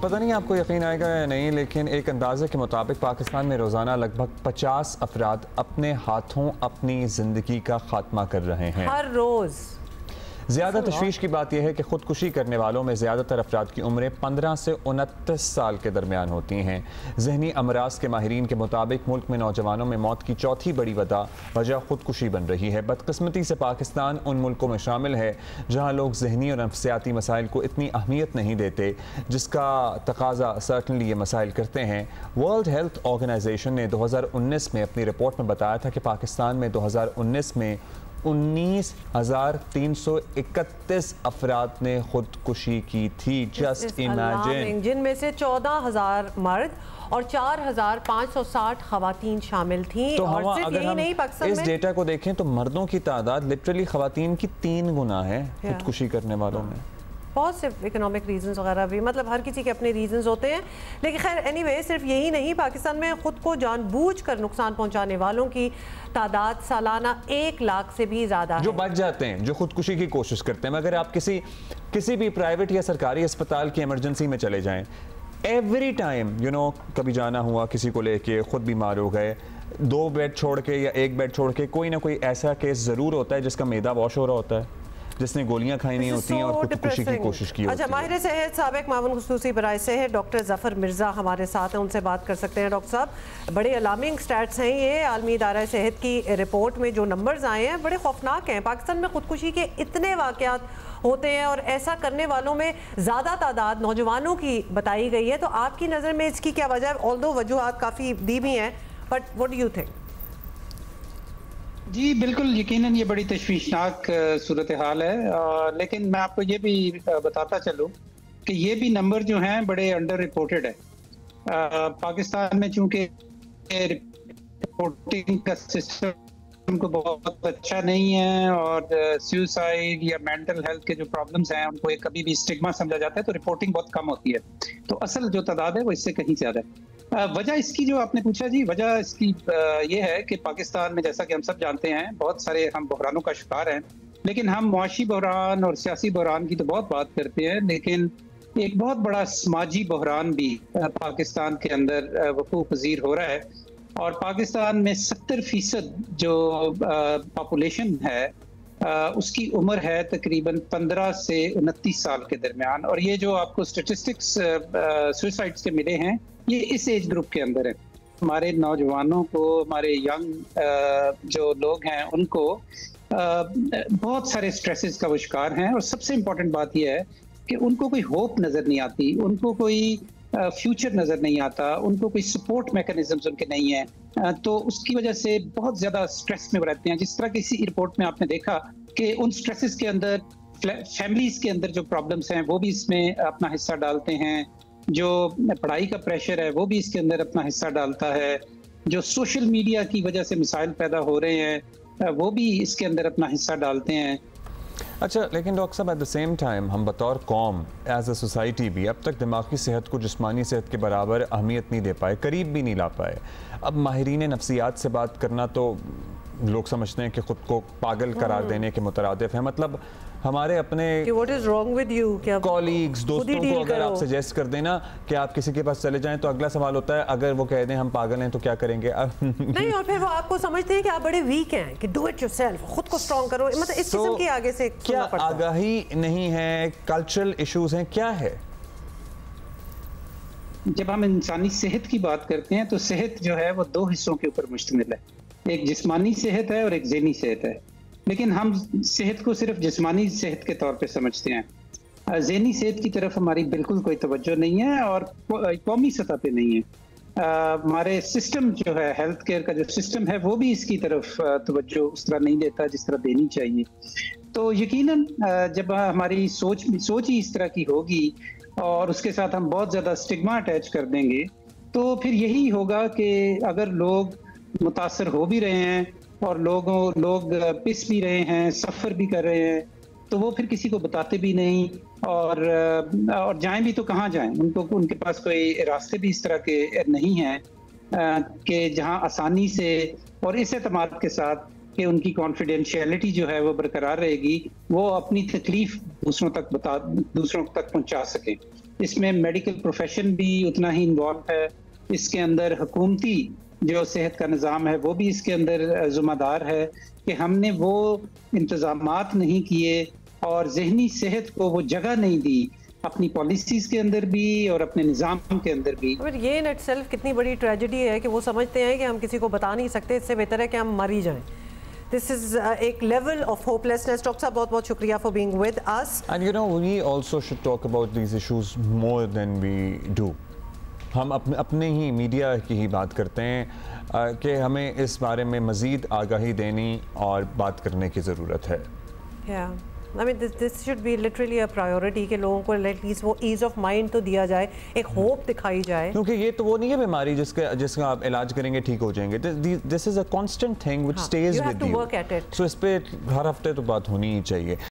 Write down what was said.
पता नहीं आपको यकीन आएगा या नहीं, लेकिन एक अंदाजे के मुताबिक पाकिस्तान में रोज़ाना लगभग 50 अफराद अपने हाथों अपनी ज़िंदगी का खात्मा कर रहे हैं हर रोज़। ज़्यादा तशवीश की बात यह है कि खुदकुशी करने वालों में ज़्यादातर अफराद की उम्रें 15 से 29 साल के दरमियान होती हैं। जहनी अमराज के माहिरीन के मुताबिक मुल्क में नौजवानों में मौत की चौथी बड़ी वजह खुदकुशी बन रही है। बदकिस्मती से पाकिस्तान उन मुल्कों में शामिल है जहाँ लोग जहनी और नफ्सियाती मसाइल को इतनी अहमियत नहीं देते जिसका तकाजा सर्टनली ये मसाइल करते हैं। वर्ल्ड हेल्थ ऑर्गेनाइजेशन ने 2019 में अपनी रिपोर्ट में बताया था कि पाकिस्तान में 2019 में 19,331 अफराद ने खुदकुशी की थी। जस्ट इमेजिन, जिनमें से 14,000 मर्द और 4,560 खवातीन शामिल थी। तो और सिर्फ अगर यही हम नहीं, पाकिस्तान इस में डेटा को देखें तो मर्दों की तादाद लिटरली खवातीन की 3 गुना है खुदकुशी करने वालों में। बहुत सिर्फ इकोनॉमिक रीजंस वगैरह भी, मतलब हर किसी के अपने रीजंस होते हैं। लेकिन खैर एनीवे, सिर्फ यही नहीं, पाकिस्तान में ख़ुद को जानबूझकर नुकसान पहुंचाने वालों की तादाद सालाना 1 लाख से भी ज़्यादा है। जो बच जाते हैं, जो खुदकुशी की कोशिश करते हैं। मगर आप किसी भी प्राइवेट या सरकारी अस्पताल की इमरजेंसी में चले जाएं, एवरी टाइम कभी जाना हुआ किसी को लेके खुद बीमार हो गए, 2 बेड छोड़ के या 1 बेड छोड़ के कोई ना कोई ऐसा केस ज़रूर होता है जिसका मैदा वॉश हो रहा होता है, जिसने गोलियां खाई नहीं होती हैं और खुदकुशी की कोशिश की होती है। अच्छा, माहिर सेहत साबिक मामून खुसूसी बराए सेहत डॉक्टर जफर मिर्जा हमारे साथ हैं, उनसे बात कर सकते हैं। डॉक्टर साहब, बड़े अलार्मिंग स्टैट्स हैं ये आलमी इदारा सेहत की रिपोर्ट में जो नंबर्स आए हैं बड़े खौफनाक हैं। पाकिस्तान में खुदकुशी के इतने वाकयात होते हैं और ऐसा करने वालों में ज़्यादा तादाद नौजवानों की बताई गई है, तो आपकी नज़र में इसकी क्या वजह है? ऑल्दो वजूहात काफ़ी दी भी हैं, but what do you think? जी बिल्कुल, यकीनन ये बड़ी तशवीशनाक सूरत हाल है, लेकिन मैं आपको ये भी बताता चलूँ कि ये भी नंबर जो हैं बड़े अंडर रिपोर्टेड है। पाकिस्तान में चूंकि रिपोर्टिंग का सिस्टम को बहुत अच्छा नहीं है और सुसाइड या मेंटल हेल्थ के जो प्रॉब्लम्स हैं उनको एक कभी भी स्टिग्मा समझा जाता है, तो रिपोर्टिंग बहुत कम होती है। तो असल जो तादाद है वो इससे कहीं ज़्यादा है। वजह इसकी जो आपने पूछा जी, वजह इसकी ये है कि पाकिस्तान में जैसा कि हम सब जानते हैं बहुत सारे हम बहरानों का शिकार हैं, लेकिन हम मुआशी बहरान और सियासी बहरान की तो बहुत बात करते हैं, लेकिन एक बहुत बड़ा समाजी बहरान भी पाकिस्तान के अंदर वकूफ़ पज़ीर हो रहा है। और पाकिस्तान में 70% जो पॉपुलेशन है उसकी उम्र है तकरीबन 15 से 29 साल के दरमियान, और ये जो आपको स्टेटिस्टिक्स सुसाइड्स के मिले हैं ये इस एज ग्रुप के अंदर है। हमारे नौजवानों को, हमारे यंग जो लोग हैं उनको बहुत सारे स्ट्रेसेस का वो शिकार हैं, और सबसे इम्पोर्टेंट बात यह है कि उनको कोई होप नज़र नहीं आती, उनको कोई फ्यूचर नज़र नहीं आता, उनको कोई सपोर्ट मैकेनिज्म्स उनके नहीं है, तो उसकी वजह से बहुत ज़्यादा स्ट्रेस में रहते हैं। जिस तरह की इसी रिपोर्ट में आपने देखा कि उन स्ट्रेसेस के अंदर फैमिलीज के अंदर जो प्रॉब्लम्स हैं वो भी इसमें अपना हिस्सा डालते हैं, जो पढ़ाई का प्रेशर है वो भी इसके अंदर अपना हिस्सा डालता है, जो सोशल मीडिया की वजह से मिसाइल पैदा हो रहे हैं वो भी इसके अंदर अपना हिस्सा डालते हैं। अच्छा, लेकिन डॉक्टर साहब एट द सेम टाइम हम बतौर कौम एज अ सोसाइटी भी अब तक दिमागी सेहत को जिस्मानी सेहत के बराबर अहमियत नहीं दे पाए, करीब भी नहीं ला पाए। अब माहिरीन नफ्सियात से बात करना तो लोग समझते हैं कि खुद को पागल करार देने के मुतरादिफ है। मतलब हमारे अपने what is wrong with you, क्या कॉलीग्स, दोस्तों को अगर आप सजेस्ट कर देना कि आप किसी के पास चले जाएं, तो अगला सवाल होता है अगर वो कह दें हम पागल हैं तो क्या करेंगे? नहीं, और फिर वो आपको समझते हैं कि आप बड़े वीक हैं, कि डू इट योरसेल्फ, खुद को स्ट्रांग करो। मतलब इस किस्म की आगे से क्या आगाही नहीं है, कल्चरल इश्यूज हैं, क्या है? जब हम इंसानी सेहत की बात करते हैं तो सेहत जो है वो 2 हिस्सों के ऊपर मुश्तमिल है, एक जिस्मानी सेहत है और एक ज़हनी सेहत है। लेकिन हम सेहत को सिर्फ जिस्मानी सेहत के तौर पे समझते हैं, ज़हनी सेहत की तरफ हमारी बिल्कुल कोई तवज्जो नहीं है और कौमी सतह पे नहीं है। हमारे सिस्टम जो है, हेल्थ केयर का जो सिस्टम है वो भी इसकी तरफ तवज्जो उस तरह नहीं देता जिस तरह देनी चाहिए। तो यकीनन जब हमारी सोच ही इस तरह की होगी और उसके साथ हम बहुत ज़्यादा स्टिग्मा अटैच कर देंगे, तो फिर यही होगा कि अगर लोग मुतासर हो भी रहे हैं और लोग पिस भी रहे हैं, सफ़र भी कर रहे हैं, तो वो फिर किसी को बताते भी नहीं, और जाएं भी तो कहाँ जाएं? उनके पास कोई रास्ते भी इस तरह के नहीं हैं कि जहां आसानी से और इस एतमाद के साथ कि उनकी कॉन्फिडेंशियलिटी जो है वो बरकरार रहेगी, वो अपनी तकलीफ दूसरों तक पहुंचा सकें। इसमें मेडिकल प्रोफेशन भी उतना ही इन्वॉल्व है, इसके अंदर हुकूमती जो सेहत का निज़ाम है वो भी इसके अंदर ज़िम्मेदार है कि हमने वो इंतज़ामात नहीं किए और जहनी सेहत को वो जगह नहीं दी अपनी पॉलिसीज़ के अंदर भी और अपने निज़ाम के अंदर भी। और ये इन इटसेल्फ कितनी बड़ी ट्रेजेडी है कि वो समझते हैं कि हम किसी को बता नहीं सकते, इससे बेहतर है कि हम मर ही जाएं। दिस इज एक लेवल ऑफ होपलेसनेस। डॉक्टर साहब बहुत बहुत शुक्रिया for being with us. And you know we also should talk about these issues more than we do. हम अपने ही मीडिया की ही बात करते हैं कि हमें इस बारे में मज़ीद आगाही देनी और बात करने की ज़रूरत है। I mean, this should be literally a priority कि लोगों को एटलीस्ट वो ईज ऑफ माइंड तो दिया जाए, एक होप दिखाई जाए, क्योंकि ये तो वो नहीं है बीमारी जिसका आप इलाज करेंगे ठीक हो जाएंगे। This is a constant thing which stays with you. So इस पे हर हफ्ते तो बात होनी ही चाहिए।